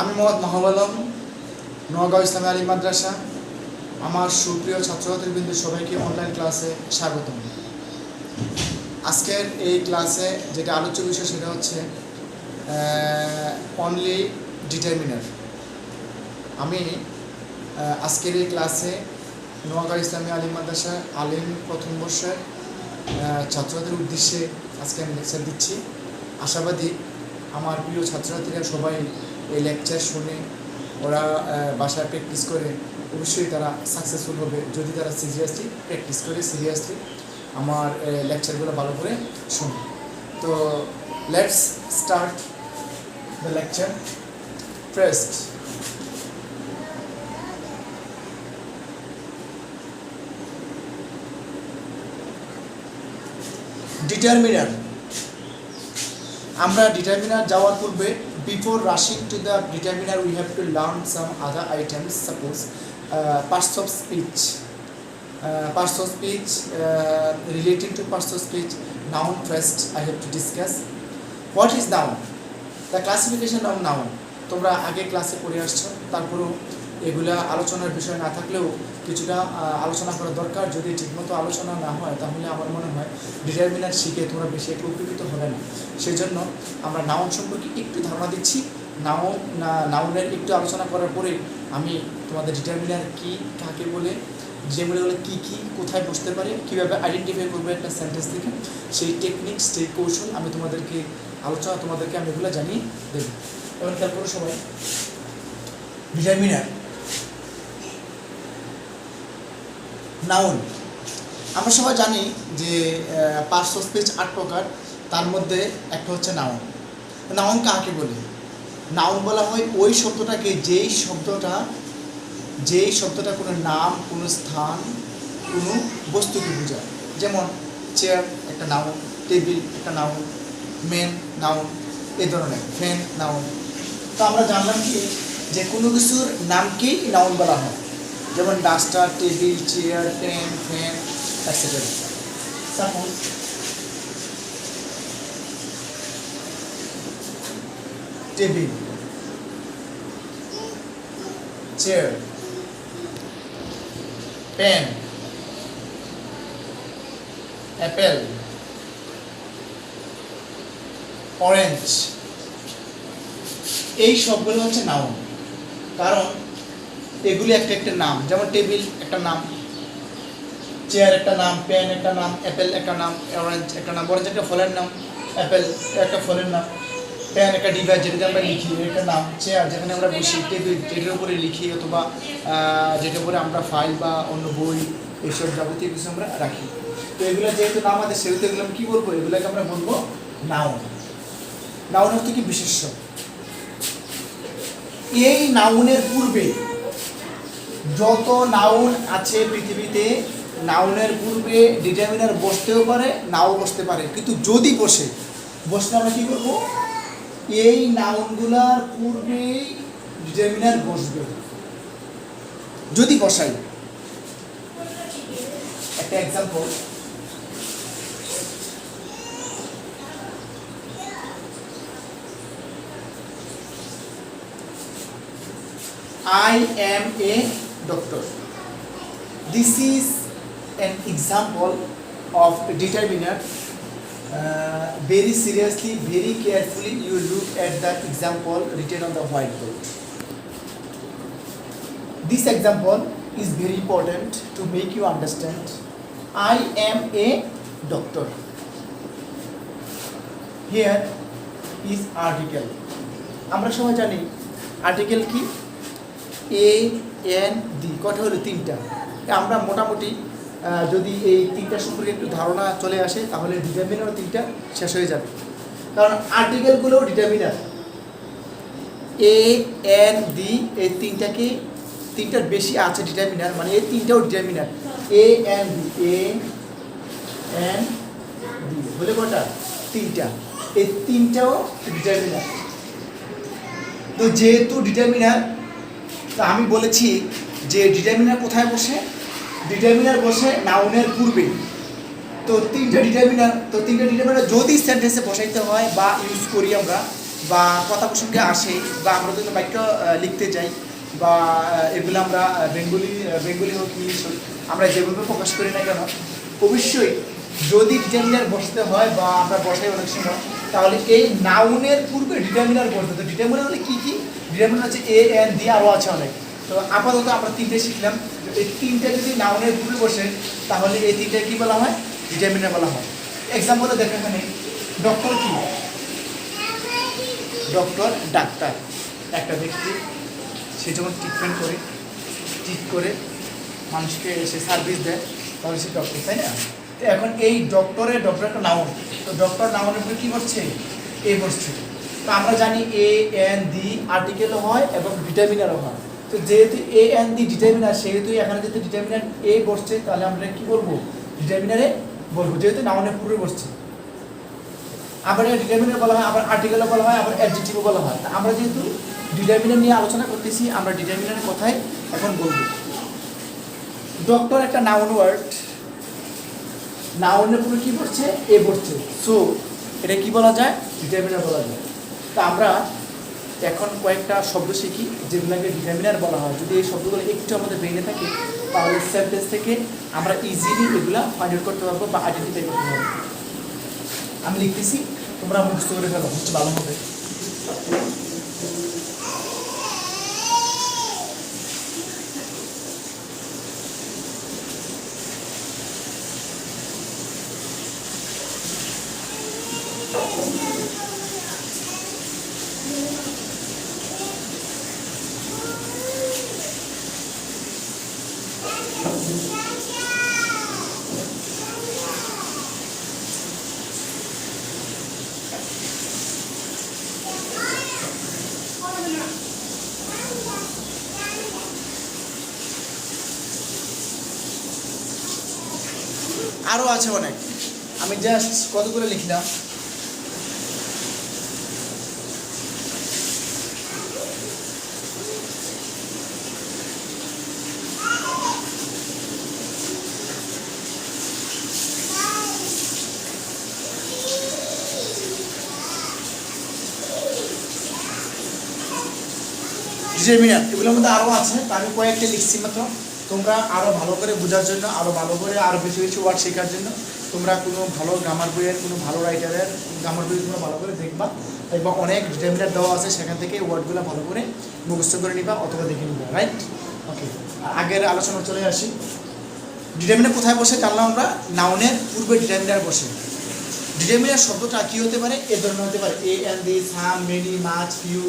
আমি মোহাম্মদ মাহবুব আলম, নোয়াগাঁও ইসলামী আলিম মাদ্রাসা। আমার সুপ্রিয় ছাত্রছাত্রীবৃন্দ সবাইকে অনলাইন ক্লাসে স্বাগতম। আজকের এই ক্লাসে যেটা আলোচ্য বিষয় সেটা হচ্ছে অনলি ডিটারমিনার। আমি আজকের এই ক্লাসে নোয়াগাঁও ইসলামী আলিম মাদ্রাসা আলিম প্রথম বর্ষের ছাত্রছাত্রীর উদ্দেশ্যে আজকে আমি লেকচার দিচ্ছি। আশাবাদী আমার প্রিয় ছাত্রছাত্রীরা সবাই এই লেকচার শুনে ওরা বাসায় প্র্যাকটিস করে অবশ্যই তারা সাকসেসফুল হবে যদি তারা সিরিয়াসলি প্র্যাকটিস করে সিরিয়াসলি আমার লেকচারগুলো ভালো করে শুনে। তো let's start the lecture. First, determiner. আমরা ডিটারমিনার যাওয়ার পূর্বে before rushing to the determiner we have to learn some other items. Suppose parts of speech, relating to parts of speech. Noun first I have to discuss. What is noun? The classification of noun. তোমরা আগে ক্লাসে পড়ে আসছো, তারপরেও এগুলা আলোচনার বিষয় না থাকলেও কিছুটা আলোচনা করা দরকার। যদি ঠিকমতো আলোচনা না হয় তাহলে আমার মনে হয় ডিটারমিনার শিখে তোমরা বেশি একটু উপকৃত হবে না। সেই জন্য আমরা নাউন সম্পর্কে একটু ধারণা দিচ্ছি। নাউনের একটু আলোচনা করার পরে আমি তোমাদের ডিটারমিনার কি, কাকে বলে, ডিটারমিনার বলে কী কী, কোথায় বসতে পারে, কীভাবে আইডেন্টিফাই করবো একটা সেন্টেন্স থেকে, সেই টেকনিক সেই কৌশল আমি তোমাদেরকে আমি এগুলো জানিয়ে দেবো। এবার খেয়াল করো সবাই, ডিটারমিনার নাউন। আমরা সবাই জানি যে পার্টস অফ স্পিচ 8 প্রকার, তার মধ্যে একটা হচ্ছে নাউন। নাউন কাকে বলে? নাউন বলা হয় ওই শব্দটাকে যেই শব্দটা কোনো নাম, কোনো স্থান, কোনো বস্তুকে বোঝায়। যেমন চেয়ার একটা নাউন, টেবিল একটা নাউন, মেন নাউন, এই ধরনের, ফ্যান নাউন। তো আমরা জানলাম কি যে কোনো কিছুর নামকেই নাউন বলা হয়। যেমন duster, table, chair, pen, fan, etcetera. Suppose table, chair, pen, apple, orange, এই সবগুলো হচ্ছে নাউন। কারণ এগুলি একটা একটা নাম। যেমন টেবিল একটা নাম, চেয়ার একটা নাম, পেন একটা নাম, অ্যাপেল একটা নাম, অরেঞ্জ একটা নাম। অরেঞ্জ একটা ফলের নাম, অ্যাপেল একটা ফলের নাম, পেন একটা ডিভাইস যেটাতে আমরা লিখি একটা নাম, চেয়ার যেখানে আমরা বসি, টেবিল যেটার উপরে লিখি অথবা যেটার উপরে আমরা ফাইল বা অন্য বই এইসব যাবতীয় কিছু আমরা রাখি। তো এগুলো যেহেতু নাম আছে সেহেতু এগুলো আমি কী বলবো? এগুলোকে আমরা বলবো নাউন। নাউন অর্থ কি? বিশেষ্য। এই নাউনের পূর্বে যত নাউন আছে পৃথিবীতে, নাউনের পূর্বে ডিটারমিনার বসতেও পারে, নাও বসতে পারে। কিন্তু যদি বসলে আমরা কী করবো? এই নাউনগুলার পূর্বেই ডিটারমিনার বসবে। যদি বসাই, একটা example, I am a doctor. This is an example of a determiner. Very seriously, very carefully you look at the example written on the whiteboard. This example is very important to make you understand. I am a doctor. Here is article. আমরা সবাই জানি article কি? এ an D, কটা হলো? 3টা। আমরা মোটামুটি যদি এই 3টা সম্পর্কে একটু ধারণা চলে আসে তাহলে ডিটারমিনার 3টা শেষ হয়ে যাবে। কারণ আর্টিকেলগুলোও ডিটারমিনার। এ এন ডি এই 3টার বেশি আছে ডিটারমিনার, মানে এই 3টাও determiner. A an the, a an the হলে কটা? 3টা। এই 3টাও ডিটারমিনার। তো যেহেতু ডিটারমিনার, তা আমি বলেছি যে ডিটারমিনার কোথায় বসে? ডিটারমিনার বসে নাউনের পূর্বে। তো 3টা ডিটারমিনার যদি সেন্টেন্সে বসাইতে হয় বা ইউজ করি আমরা, বা কথা প্রসঙ্গে আসে বা আমরা যদি বাক্য লিখতে যাই বা এগুলো আমরা বেঙ্গলি হোক ইংলিশ হোক আমরা যেভাবে প্রকাশ করি না কেন, অবশ্যই যদি ডিটারমিনার বসতে হয় বা আমরা বসাই অনেক সময়, তাহলে এই নাউনের পূর্বে ডিটারমিনার বসতে হবে। ডিটারমিনার হলে কী কী? ডিটারমিনার হচ্ছে এ এন ডি, আরও আছে অনেক। তো আপাতত আমরা তিনটে শিখলাম। এই তিনটে যদি নাউনের পূর্বে বসে তাহলে এই তিনটে কী বলা হয়? ডিটারমিনার বলা হয়। এক্সাম্পলে দেখো এখানে ডক্টর কি? ডক্টর ডাক্তার, একটা ব্যক্তি সে যখন ট্রিটমেন্ট করে, ট্রিট করে মানুষকে সে সার্ভিস দেয়, তাহলে সে ডক্টর, তাই না? তো এখন এই ডক্টর একটা নাউন, তো ডক্টর নাউনের উপরে কী বসছে? এ বসছে। তো আমরা জানি এ এন ডি আর্টিকেলও হয় এবং ডিটারমিনারও হয়। তো যেহেতু এ এন ডি ডিটারমিনার, সেহেতু এখানে যেহেতু ডিটারমিনার এ বসছে, তাহলে আমরা কী বলবো? ডিটারমিনারে বলবো, যেহেতু নাউনের পূর্বে বসছে। আবার ডিটারমিনার বলা হয়, আবার আর্টিকেলও বলা হয়, আবার অ্যাডজেক্টিভও বলা হয়। আমরা যেহেতু ডিটারমিনার নিয়ে আলোচনা করতেছি, আমরা ডিটারমিনারের কথাই এখন বলবো। ডক্টর একটা নাউন ওয়ার্ড, নাউনের পুরো কী বসছে? এ বসছে। সো এটা কি বলা যায়? ডিটারমিনার বলা যায়। তা আমরা এখন কয়েকটা শব্দ শিখি যেগুলোকে ডিটারমিনার বলা হয়। যদি এই শব্দগুলো একটু আমাদের ব্রেনে থাকে, তাহলে সেন্টেন্স থেকে আমরা ইজিলি এগুলা ফাইন্ড আউট করতে পারবো বা আইডেন্টিফাই করতে পারবো। আমি লিখতেছি, তোমরা মুখস্থ করে ফেলো, হচ্ছে ভালো হবে। আরও আছে অনেক, আমি জাস্ট কতগুলো লিখলাম। ডিটারমিনার এগুলোর মধ্যে আরও আছে, তা আমি কয়েকটা লিখছি মাত্র। তোমরা আরও ভালো করে বোঝার জন্য, আরও ভালো করে আরও বেশি বেশি ওয়ার্ড শেখার জন্য তোমরা কোনো ভালো গ্রামার বইয়ের, কোনো ভালো রাইটারের গ্রামার বই তোমরা ভালো করে দেখবা, এবং অনেক ডিটারমিনার দেওয়া আছে, সেখান থেকে ওয়ার্ডগুলো ভালো করে মুখস্থ করে নিবা অথবা দেখে নিবা, রাইট? ওকে, আগের আলোচনা চলে আসি। ডিটারমিনার কোথায় বসে জানলাম আমরা? নাউনের পূর্বে ডিটারমিনার বসে। ডিটারমিনার শব্দটা কী হতে পারে? এ ধরনের হতে পারে, a and the, some, many, much, few,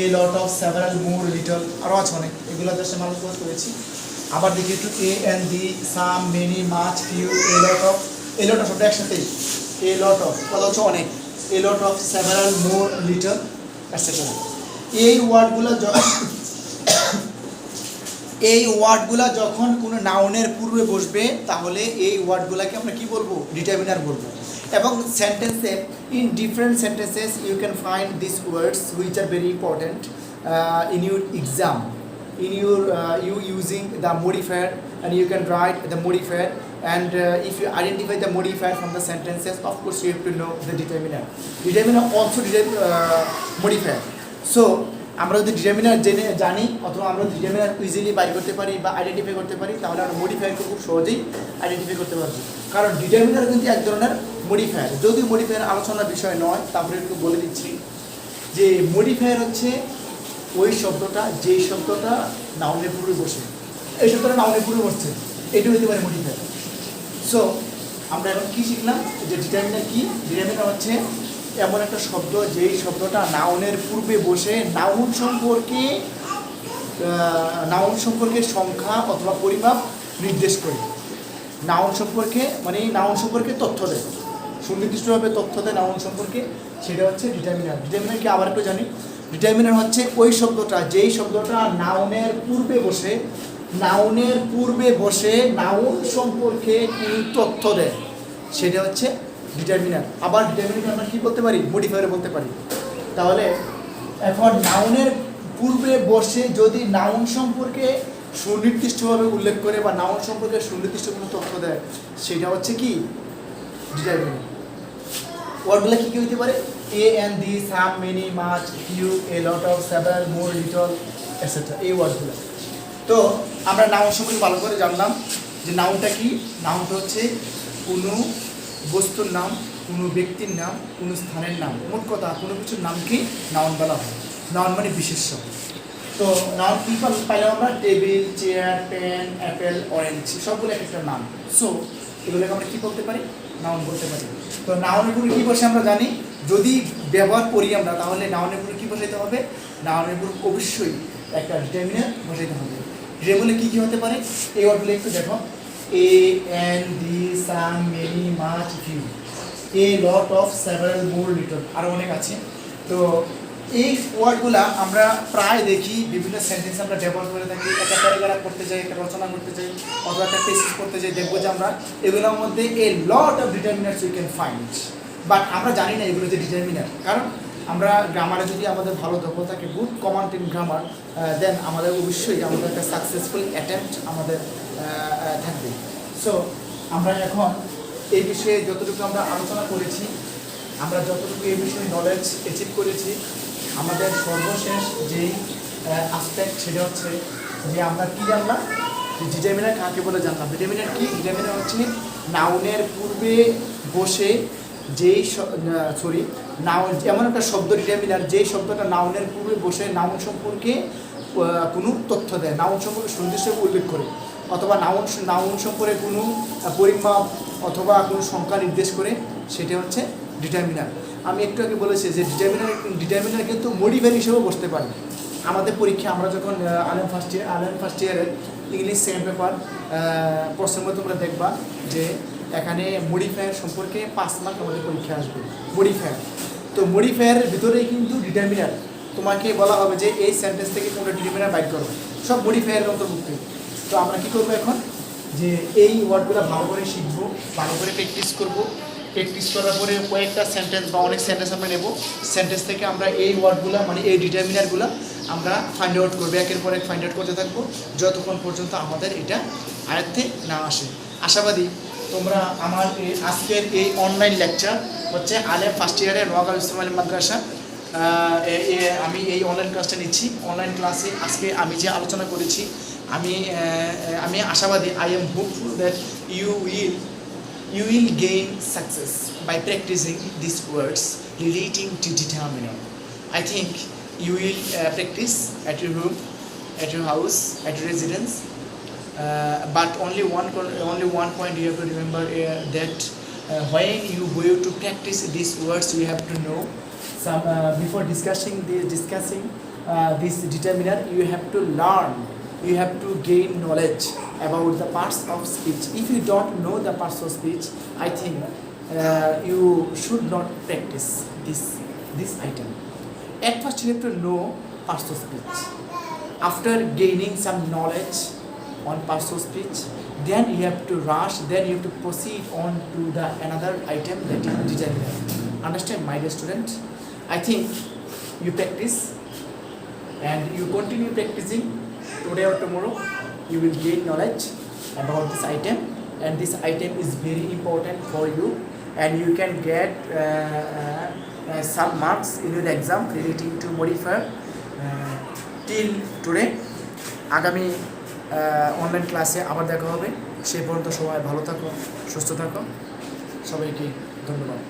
a lot of, several, more, little, আরও আছে অনেক। এগুলো জাস্ট আমি আলোচনা করেছি। আবার দেখি একটু, a and the, some, many, much, few, a lot of, a lot of শব্দ একসাথে, এ লট অফ কথা হচ্ছে অনেক, a lot of, several, more, little, etcetera. এই ওয়ার্ডগুলো যখন কোনো নাউনের পূর্বে বসবে, তাহলে এই ওয়ার্ডগুলোকে আমরা কি বলবো? ডিটারমিনার বলবো। এবং সেন্টেন্সে, in different sentences you can find this words which are very important in your exam, in your you using the modifier, and you can write the modifier, and if you identify the modifier from the sentences, of course you have to know the determiner also modifier. So আমরা যদি determiner জানি অথবা আমরা determiner easily বাইর করতে পারি বা identify করতে পারি, তাহলে আমরা মডিফায়ারকে খুব সহজেই আইডেন্টিফাই করতে পারবো। কারণ ডিটারমিনার কিন্তু এক ধরনের মডিফায়ার, যদিও মডিফায়ার আলোচনার বিষয় নয়, তারপরে একটু বলে দিচ্ছি যে মডিফায়ার হচ্ছে ওই শব্দটা, যেই শব্দটা নাউনের পূর্বে বসে, এই শব্দটা নাউনের পূর্বে বসছে, এটি হতে পারে মডিফায়ার। সো আমরা এখন কী শিখলাম? যে ডিটারমিনার কি? ডিটারমিনার হচ্ছে এমন একটা শব্দ, যেই শব্দটা নাউনের পূর্বে বসে নাউন সম্পর্কে সংখ্যা অথবা পরিমাপ নির্দেশ করে। নাউন সম্পর্কে মানে নাউন সম্পর্কে তথ্য দেয়, সুনির্দিষ্টভাবে তথ্য দেয় নাউন সম্পর্কে, সেটা হচ্ছে ডিটারমিনার। ডিটারমিনারকে আবার একটু জানি, ডিটারমিনার হচ্ছে ওই শব্দটা, যেই শব্দটা নাউনের পূর্বে বসে নাউন সম্পর্কে কোনো তথ্য দেয়, সেটা হচ্ছে ডিটারমিনার। আবার ডিটারমিনারকে আমরা কী বলতে পারি? মডিফায়ার বলতে পারি। তাহলে এখন নাউনের পূর্বে বসে যদি নাউন সম্পর্কে সুনির্দিষ্টভাবে উল্লেখ করে বা নাউন সম্পর্কে সুনির্দিষ্ট কোনো তথ্য দেয়, সেটা হচ্ছে কি? ডিটারমিনার। ওয়ার্ডগুলো কী কী হইতে পারে? A and the, some, many, much, few, a lot of, several, more, little, etcetera, এই ওয়ার্ডগুলো। তো আমরা নাউন সম্পর্কে ভালো করে জানলাম যে নাউনটা কি। নাউনটা হচ্ছে কোনো বস্তুর নাম, কোনো ব্যক্তির নাম, কোনো স্থানের নাম, মোট কথা কোনো কিছুর নামকে নাউন বলা হয়। নাউন মানে বিশেষ্য। তো নাউন কী পাইলাম আমরা? Table, chair, pen, apple, orange, সবগুলো এক একটা নাম। সো এগুলোকে আমরা কী বলতে পারি? নাউন বলতে পারি। তো নাউনের উপরে কী বসে আমরা জানি, যদি ব্যবহার করি আমরা তাহলে নাউনের উপরে কী বসাইতে হবে? নাউনের উপর অবশ্যই একটা ডিটারমিনার বসাইতে হবে। যেগুলো কী কী হতে পারে এই ওয়ার্ডগুলো একটু দেখো। A and the, some, many, much, few, a lot of, several, more, little, আরও অনেক আছে। তো এই ওয়ার্ডগুলা আমরা প্রায় দেখি বিভিন্ন সেন্টেন্স আমরা ব্যবহার করে থাকি। একটা প্যারাগ্রাফ করতে যাই, একটা রচনা করতে যাই, অথবা একটা টেক্সট করতে যাই, দেখবো যে আমরা এগুলোর মধ্যে a lot of determiners we can find, but আমরা জানি না এগুলো যে ডিটারমিনার। কারণ আমরা গ্রামারে যদি আমাদের ভালো দখল থাকে, গুড কমান্ড ইন গ্রামার, দেন আমাদের অবশ্যই আমাদের একটা সাকসেসফুল অ্যাটেম্পট আমাদের থাকবে। সো আমরা এখন এই বিষয়ে যতটুকু আমরা আলোচনা করেছি, আমরা যতটুকু এই বিষয়ে নলেজ অ্যাচিভ করেছি, আমাদের সর্বশেষ যেই আসপেক্ট সেটা হচ্ছে যে আমরা কী জানলাম, যে ডিটারমিনার কাকে বলে জানলাম। ডিটারমিনার কি? ডিটারমিনার হচ্ছে নাউনের পূর্বে বসে যেই নাউন, এমন একটা শব্দ ডিটারমিনার যেই শব্দটা নাউনের পূর্বে বসে নাউন সম্পর্কে কোনো তথ্য দেয়, নাউন সম্পর্কে সুনির্দিষ্ট উল্লেখ করে, অথবা নাউন সম্পর্কে কোনো পরিমাপ অথবা কোনো সংখ্যা নির্দেশ করে, সেটা হচ্ছে ডিটারমিনার। আমি একটু আগে বলেছি যে ডিটারমিনার কিন্তু মডিফায়ার হিসেবেও বসতে পারে। আমাদের পরীক্ষা আমরা যখন আলেম ফার্স্ট ইয়ারের ইংলিশ সেকেন্ড পেপার প্রশ্নের মধ্যে তোমরা দেখবা যে এখানে মডিফায়ার সম্পর্কে 5 মার্ক আমাদের পরীক্ষা আসবে। মডিফায়ার, তো মডিফায়ারের ভিতরেই কিন্তু ডিটারমিনার, তোমাকে বলা হবে যে এই সেন্টেন্স থেকে তোমরা ডিটারমিনার বাইর করো, সব মডিফায়ারের অন্তর্ভুক্ত। তো আমরা কী করবো এখন, যে এই ওয়ার্ডগুলো ভালো করে শিখবো, ভালো করে প্র্যাকটিস করবো। প্র্যাকটিস করার পরে কয়েকটা সেন্টেন্স বা অনেক সেন্টেন্স আমরা নেব, সেন্টেন্স থেকে আমরা এই ওয়ার্ডগুলো মানে এই ডিটারমিনারগুলো আমরা ফাইন্ড আউট করবো, একের পর এক ফাইন্ড আউট করতে থাকবো যতক্ষণ পর্যন্ত আমাদের এটা আয়ত্তে না আসে। আশাবাদী তোমরা আমার আজকের এই অনলাইন লেকচার হচ্ছে আলেম ফার্স্ট ইয়ারের নোয়াগাঁও ইসলামী মাদ্রাসা, আমি এই অনলাইন ক্লাসটা নিচ্ছি। অনলাইন ক্লাসে আজকে আমি যে আলোচনা করেছি, আমি আশাবাদী, I am hopeful that you will gain success by practicing these words relating to determiner. I think you will practice at your room, at your house, at your residence, but only one point you have to remember, that when you go to practice these words, you have to know some before discussing this determiner, you have to learn, you have to gain knowledge about the parts of speech. If you don't know the parts of speech, I think you should not practice this item. At first you have to know parts of speech. After gaining some knowledge on parts of speech, then you have to proceed on to the another item, that is determiner. Understand, my dear student? I think you practice and you continue practicing. Today or tomorrow you will gain knowledge about this item, and this item is very important for you, and you can get some marks in your exam relating to modifier. Till today, আগামী online ক্লাসে আবার দেখা হবে। সেই পর্যন্ত সবাই ভালো থাকো, সুস্থ থাকো। সবাইকে ধন্যবাদ।